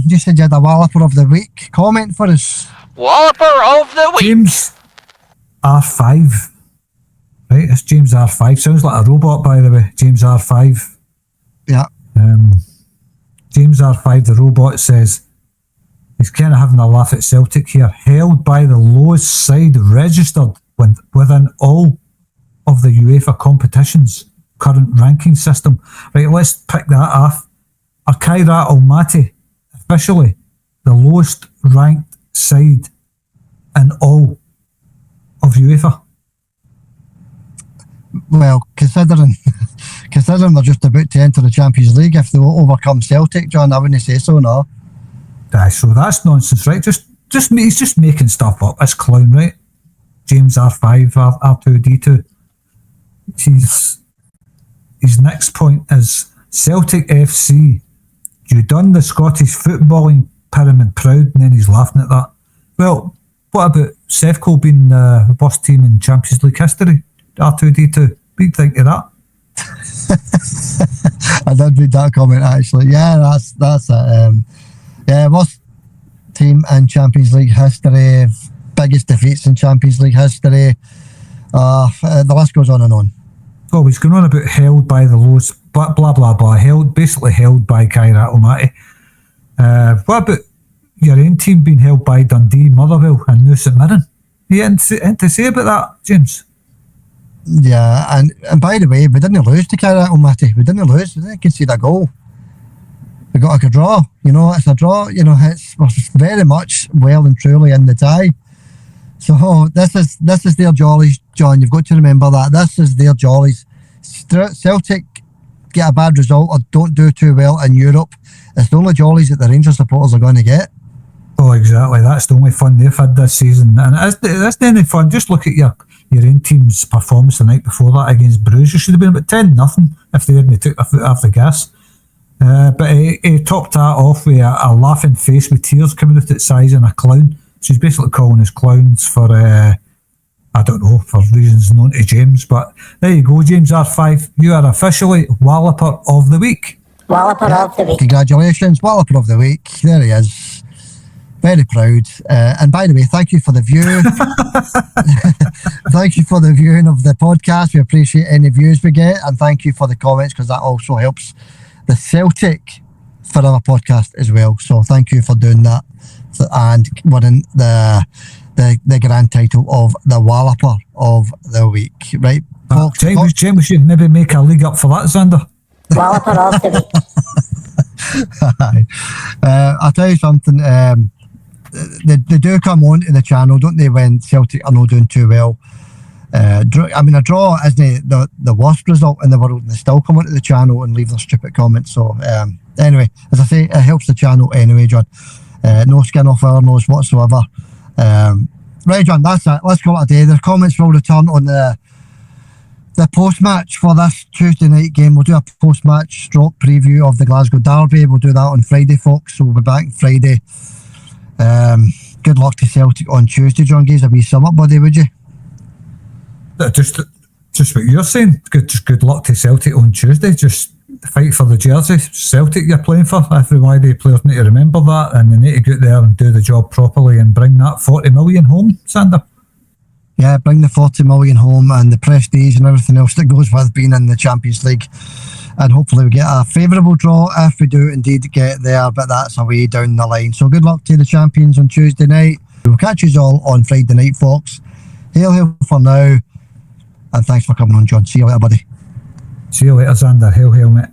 S3: You said you had a Walloper of the Week. Comment for us.
S2: Walloper of the Week.
S4: James R5. Right, it's James R5. Sounds like a robot, by the way. James R5.
S3: Yeah.
S4: James R5, the robot, says he's kind of having a laugh at Celtic here. Held by the lowest side registered within all of the UEFA competitions current ranking system. Right, let's pick that off. Are Kairat Almaty officially the lowest ranked side in all of UEFA?
S3: Well, considering they're just about to enter the Champions League, if they will overcome Celtic, John, I wouldn't say so, no.
S4: So that's nonsense, right? He's just making stuff up. It's clown, right? James R5, R2D2. His next point is Celtic FC. You done the Scottish footballing pyramid proud, and then he's laughing at that. Well, what about Sefco being the worst team in Champions League history? R2D2. What do you think of that?
S3: I did read that comment actually. Yeah, that's it. Worst team in Champions League history, biggest defeats in Champions League history. The list goes on and on.
S4: Oh, he's going on about held by the lowest blah blah blah, basically held by Kairat Almaty. What about your own team being held by Dundee, Motherwell and New St Mirren? You anything to say about that, James?
S3: Yeah, and by the way, we didn't lose to Kairat Almaty. We didn't lose. We didn't concede a goal. We got like a draw. It's a draw. We're very much well and truly in the tie. So this is their jollies, John. You've got to remember that this is their jollies. Celtic get a bad result or don't do too well in Europe. It's the only jollies that the Rangers supporters are going to get.
S4: Oh, exactly. That's the only fun they've had this season, and it's not any fun. Just look at your own team's performance the night before that against Bruges. It should have been about 10-0 if they hadn't took their foot off the gas. But he topped that off with a laughing face with tears coming out its eyes and a clown. So he's basically calling us clowns for, I don't know, for reasons known to James. But there you go, James R5. You are officially Walloper of the Week.
S5: Walloper of the Week.
S3: Congratulations, Walloper of the Week. There he is. Very proud. And by the way, thank you for the view. Thank you for the viewing of the podcast. We appreciate any views we get. And thank you for the comments, because that also helps the Celtic Forever podcast as well. So thank you for doing that and winning the grand title of the Walloper of the Week. Right, Paul?
S4: James, we should maybe make a league up for that, Xander.
S5: Walloper of the Week.
S3: I'll tell you something. They do come on to the channel, don't they, when Celtic are not doing too well. A draw isn't the worst result in the world, and they still come onto the channel and leave their stupid comments. So anyway, as I say, it helps the channel anyway, John. No skin off our nose whatsoever. Right, John, that's it. Let's call it a day. The comments will return on the post-match for this Tuesday night game. We'll do a post-match stroke preview of the Glasgow Derby. We'll do that on Friday, folks, so we'll be back Friday. Good luck to Celtic on Tuesday, John. Give us a wee sum up, buddy, would you?
S4: Just what you're saying. Good luck to Celtic on Tuesday. Just fight for the jersey. Celtic you're playing for. Every Friday players need to remember that, and they need to get there and do the job properly and bring that 40 million home, Sander.
S3: Yeah, bring the 40 million home and the prestige and everything else that goes with being in the Champions League. And hopefully we get a favourable draw if we do indeed get there, but that's a way down the line. So good luck to the champions on Tuesday night. We'll catch you all on Friday night, folks. Hail for now, and thanks for coming on, John. See you later, buddy.
S4: See you later, Xander. Hail, mate.